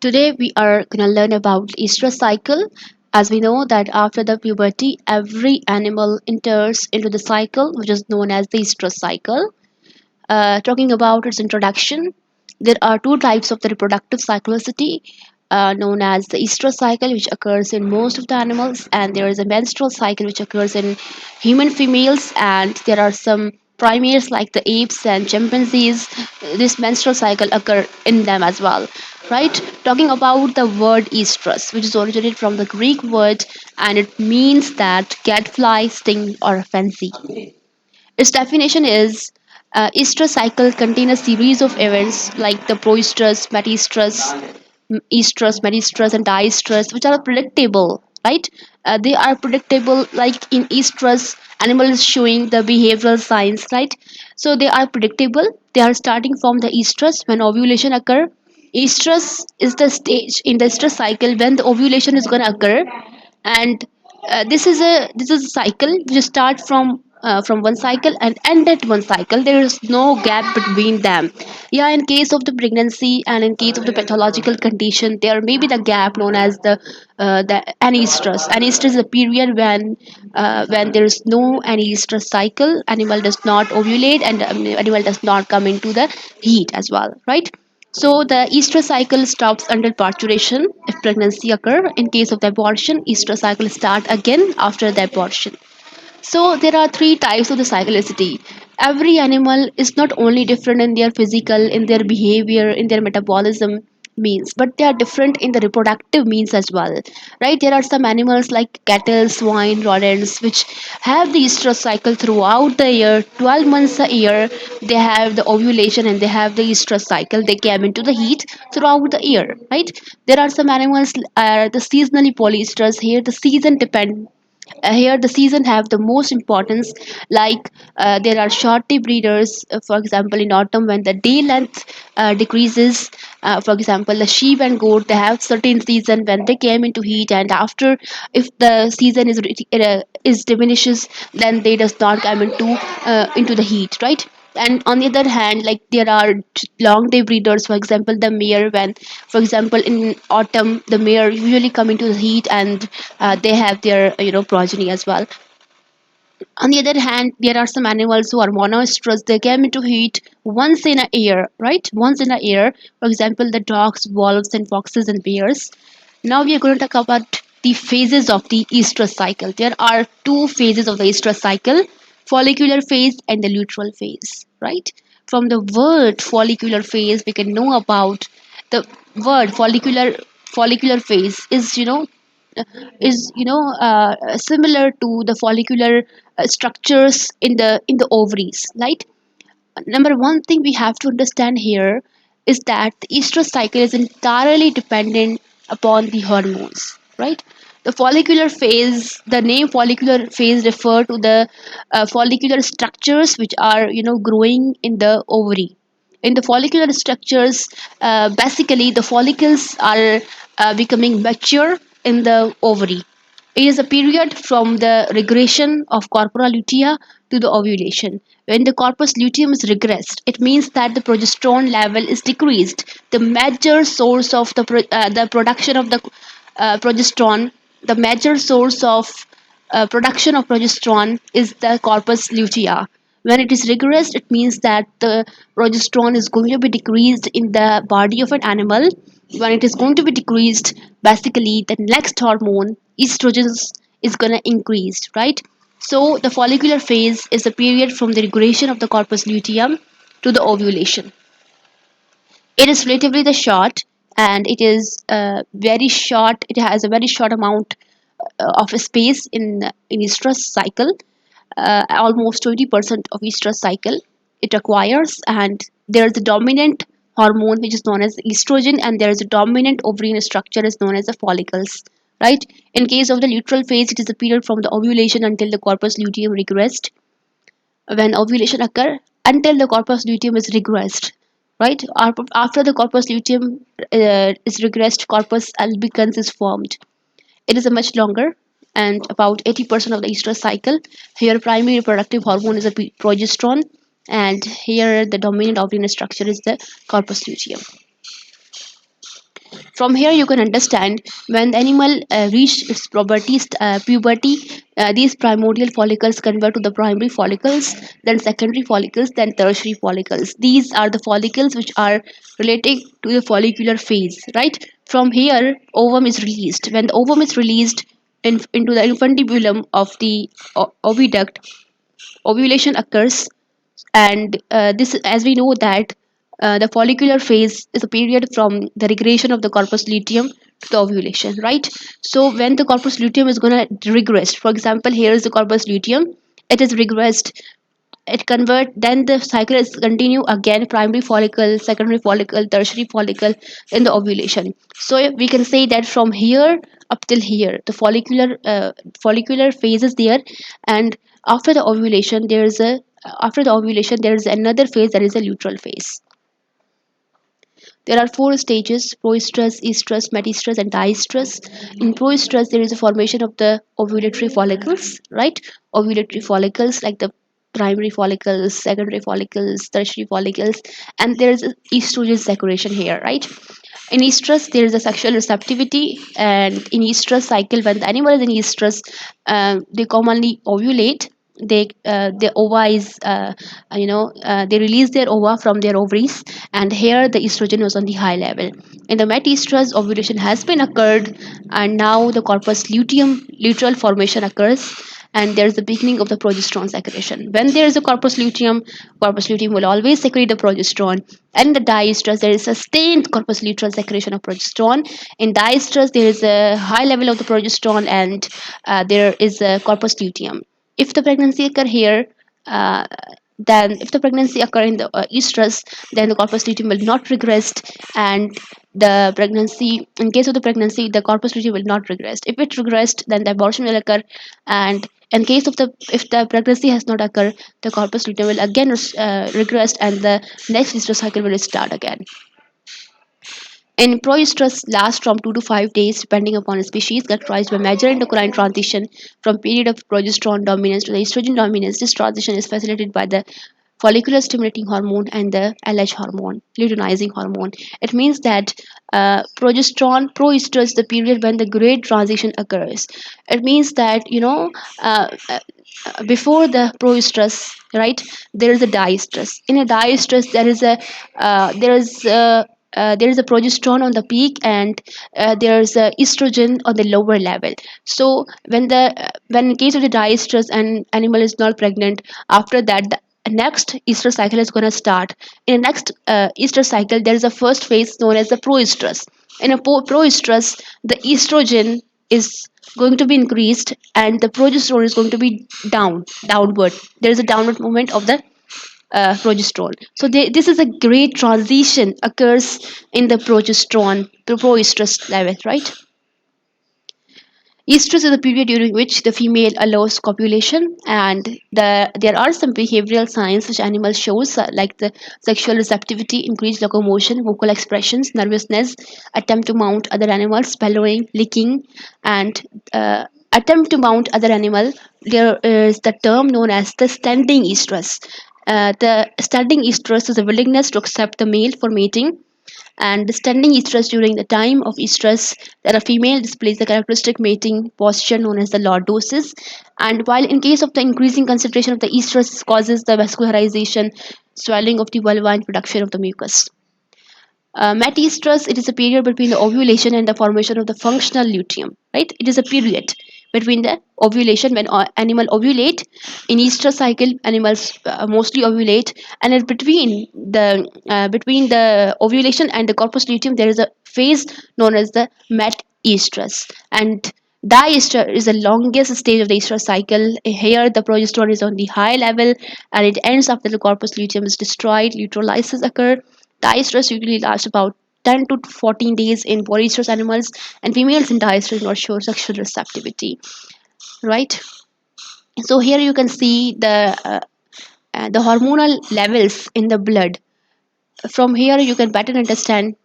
Today we are going to learn about estrous cycle. As we know that after the puberty, every animal enters into the cycle which is known as the estrous cycle. Talking about its introduction, there are two types of the reproductive cyclicity known as the estrous cycle, which occurs in most of the animals, and there is a menstrual cycle which occurs in human females, and there are some primates like the apes and chimpanzees. This menstrual cycle occur in them as well, right? Talking about the word estrus, which is originated from the Greek word, and it means that gadfly, sting, or fancy. Its definition is estrous cycle contain a series of events like the proestrus, metaestrus, estrus, metaestrus, and diestrus, which are predictable, right? They are predictable, like in estrus, animal is showing the behavioral signs, right? So they are predictable. They are starting from the estrus when ovulation occur. Estrus is the stage in the estrus cycle when the ovulation is going to occur, and this is a cycle which start from one cycle and end at one cycle. There is no gap between them. Yeah, in case of the pregnancy and in case of the pathological condition, there may be the gap known as the anestrus. Anestrus is a period when there is no anestrus cycle, animal does not ovulate, and animal does not come into the heat as well, right? So the estrous cycle stops until parturition if pregnancy occur. In case of the abortion, estrous cycle start again after the abortion. So there are three types of the cyclicity. Every animal is not only different in their physical, in their behavior, in their metabolism means, but they are different in the reproductive means as well. Right? There are some animals like cattle, swine, rodents, which have the estrous cycle throughout the year, 12 months a year. They have the ovulation and they have the estrous cycle. They came into the heat throughout the year. Right? There are some animals the seasonally polyestrous. Here the season depend here the season have the most importance, like there are short day breeders, for example in autumn when the day length decreases. For example, the sheep and goat, they have certain season when they came into heat, and after, if the season is diminishes, then they does not come into the heat, right? And on the other hand, like there are long day breeders, for example the mare. When, for example in autumn, the mare usually come into the heat, and they have their progeny as well. On the other hand, there are some animals who are monoestrous. They come into heat once in a year, right? Once in a year. For example, the dogs, wolves, and foxes and bears. Now we are going to talk about the phases of the estrous cycle. There are two phases of the estrous cycle: follicular phase and the luteal phase, right? From the word follicular phase, we can know about the word follicular phase is similar to the follicular structures in the ovaries, right? Number one thing we have to understand here is that the estrous cycle is entirely dependent upon the hormones, right? The follicular phase, the name follicular phase refer to the follicular structures which are growing in the ovary. In the follicular structures, basically the follicles are becoming mature in the ovary. It is a period from the regression of corpora lutea to the ovulation. When the corpus luteum is regressed, it means that the progesterone level is decreased. The major source of the production of the progesterone, the major source of production of progesterone is the corpus lutea. When it is regressed, it means that the progesterone is going to be decreased in the body of an animal. When it is going to be decreased, basically the next hormone, estrogen, is going to increase, right? So the follicular phase is the period from the regression of the corpus luteum to the ovulation. It is relatively the short, and it is very short. It has a very short amount of space in estrous cycle. Almost 20% of estrous cycle it requires, and there is a dominant hormone which is known as estrogen, and there is a dominant ovarian structure is known as the follicles, right? In case of the luteal phase, it is a period from the ovulation until the corpus luteum regressed. When ovulation occur, until the corpus luteum is regressed, right? After the corpus luteum is regressed, corpus albicans is formed. It is a much longer, and about 80% of the estrous cycle. Here primary reproductive hormone is a progesterone, and here the dominant ovarian structure is the corpus luteum. From here you can understand when the animal reach its puberty, these primordial follicles convert to the primary follicles, then secondary follicles, then tertiary follicles. These are the follicles which are related to the follicular phase, right? From here ovum is released. When the ovum is released into the infundibulum of the oviduct, ovulation occurs. And this, as we know that the follicular phase is a period from the regression of the corpus luteum to the ovulation, right? So when the corpus luteum is going to regress, for example, here is the corpus luteum, it is regressed, it convert, then the cycle is continue again, primary follicle, secondary follicle, tertiary follicle, in the ovulation. So we can say that from here up till here the follicular phase is there. And after the ovulation there is a after the ovulation there is another phase, that is a luteal phase. There are four stages: proestrus, estrus, metaestrus, and diestrus. In proestrus, there is a formation of the ovulatory follicles, right? Ovulatory follicles like the primary follicles, secondary follicles, tertiary follicles, and there is estrogen secretion here, right? In estrus, there is a sexual receptivity, and in estrus cycle, when the animal is in estrus, they commonly ovulate. Their ova is they release their ova from their ovaries, and here the estrogen was on the high level. In the metaestrus, ovulation has been occurred, and now the corpus luteum luteal formation occurs, and there's the beginning of the progesterone secretion. When there is a corpus luteum will always secrete the progesterone. And in the diestrus, there is sustained corpus luteal secretion of progesterone. In diestrus, there is a high level of the progesterone, and there is a corpus luteum. If the pregnancy occur here, uh, then if the pregnancy occur in the estrus, then the corpus luteum will not regress, and the pregnancy, in case of the pregnancy, the corpus luteum will not regress. If it regressed, then the abortion will occur, and in case of the if the pregnancy has not occurred, the corpus luteum will again regress, and the next estrous cycle will start again. In proestrus lasts from 2 to 5 days depending upon species, characterized by major endocrine transition from period of progesterone dominance to the estrogen dominance. This transition is facilitated by the follicular stimulating hormone and the LH hormone, luteinizing hormone. It means that proestrus, the period when the great transition occurs. It means that before the proestrus, right, there is a diestrus. In a diestrus, there is a progesterone on the peak, and there's a estrogen on the lower level. So when in case of the diestrus and animal is not pregnant, after that the next estrous cycle is going to start. In the next estrous cycle, there is a first phase known as the proestrus. In a proestrus, the estrogen is going to be increased, and the progesterone is going to be downward. There is a downward movement of the progesterone. So this is a great transition occurs in the progesterone to proestrus level, right? Estrus is the period during which the female allows copulation, and there are some behavioral signs which animals shows, like the sexual receptivity, increased locomotion, vocal expressions, nervousness, attempt to mount other animals, bellowing, licking, and attempt to mount other animal. There is the term known as the standing estrus. The standing estrus is a willingness to accept the male for mating, and standing estrus during the time of estrus, that a female displays the characteristic mating posture known as the lordosis. And while in case of the increasing concentration of the estrus causes the vascularization, swelling of the vulva, and production of the mucus. Metaestrus, it is a period between the ovulation and the formation of the functional luteum, right? It is a period between the ovulation, when animal ovulate. In estrous cycle, animals mostly ovulate, and in between the ovulation and the corpus luteum, there is a phase known as the metaestrus. And diester is the longest stage of the estrous cycle. Here, the progesterone is on the high level, and it ends after the corpus luteum is destroyed. Luteolysis occur. Diestress usually lasts about 10 to 14 days in polystress animals, and females in diestress not show sexual receptivity, right? So here you can see the hormonal levels in the blood. From here you can better understand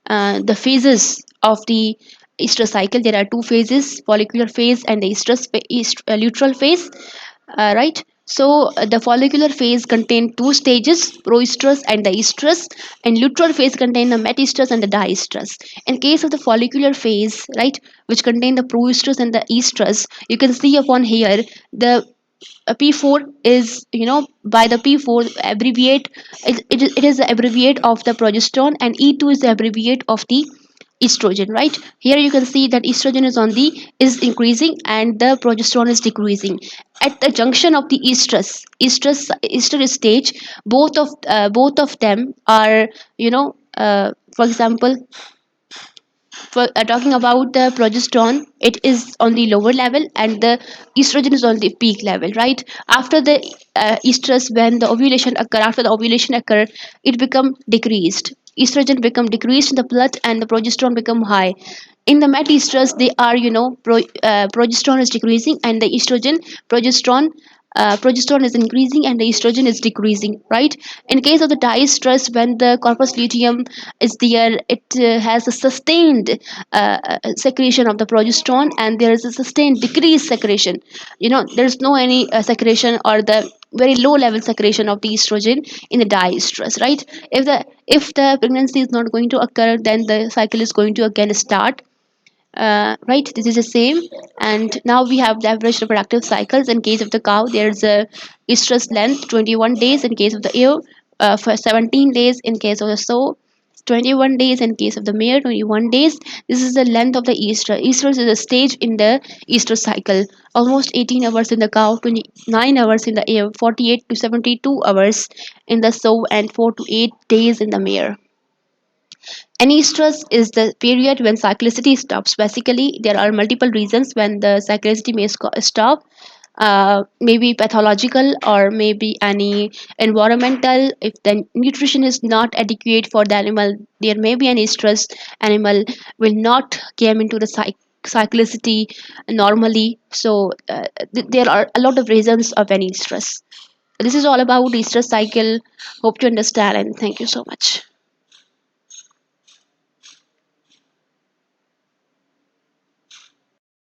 the phases of the estrous cycle. There are two phases: follicular phase and the luteal phase, right? So the follicular phase contain two stages, proestrus and the estrus, and luteal phase contain the metaestrus and the diestrus. In case of the follicular phase, right, which contain the proestrus and the estrus, you can see upon here the P4 is, by the P4 abbreviate, it is the abbreviate of the progesterone, and E2 is the abbreviate of the estrogen. Right here you can see that estrogen is increasing and the progesterone is decreasing. At the junction of the estrus stage, both of them are, for example, for talking about the progesterone, it is on the lower level and the estrogen is on the peak level. Right after the estrus, when the ovulation occur, after the ovulation occur, it become decreased, estrogen become decreased in the blood and the progesterone become high. In the metaestrus, they are, progesterone is decreasing and the progesterone is increasing and the estrogen is decreasing. Right in case of the diestress, when the corpus luteum is there, it has a sustained secretion of the progesterone and there is a sustained decreased secretion. There's no any secretion or the very low level secretion of the estrogen in the diestress. Right if the pregnancy is not going to occur, then the cycle is going to again start. Right, this is the same. And now we have the average reproductive cycles. In case of the cow, there's a estrus length 21 days. In case of the ewe, for 17 days. In case of the sow, 21 days. In case of the mare, 21 days. This is the length of the estrus. Estrus is a stage in the estrus cycle. Almost 18 hours in the cow, 29 hours in the ewe, 48 to 72 hours in the sow, and 4 to 8 days in the mare. Anestrus is the period when cyclicity stops. Basically, there are multiple reasons when the cyclicity may stop. Maybe pathological or maybe any environmental. If the nutrition is not adequate for the animal, there may be an estrus. Animal will not come into the cyclicity normally. So there are a lot of reasons of any stress. This is all about estrus cycle. Hope to understand, and thank you so much.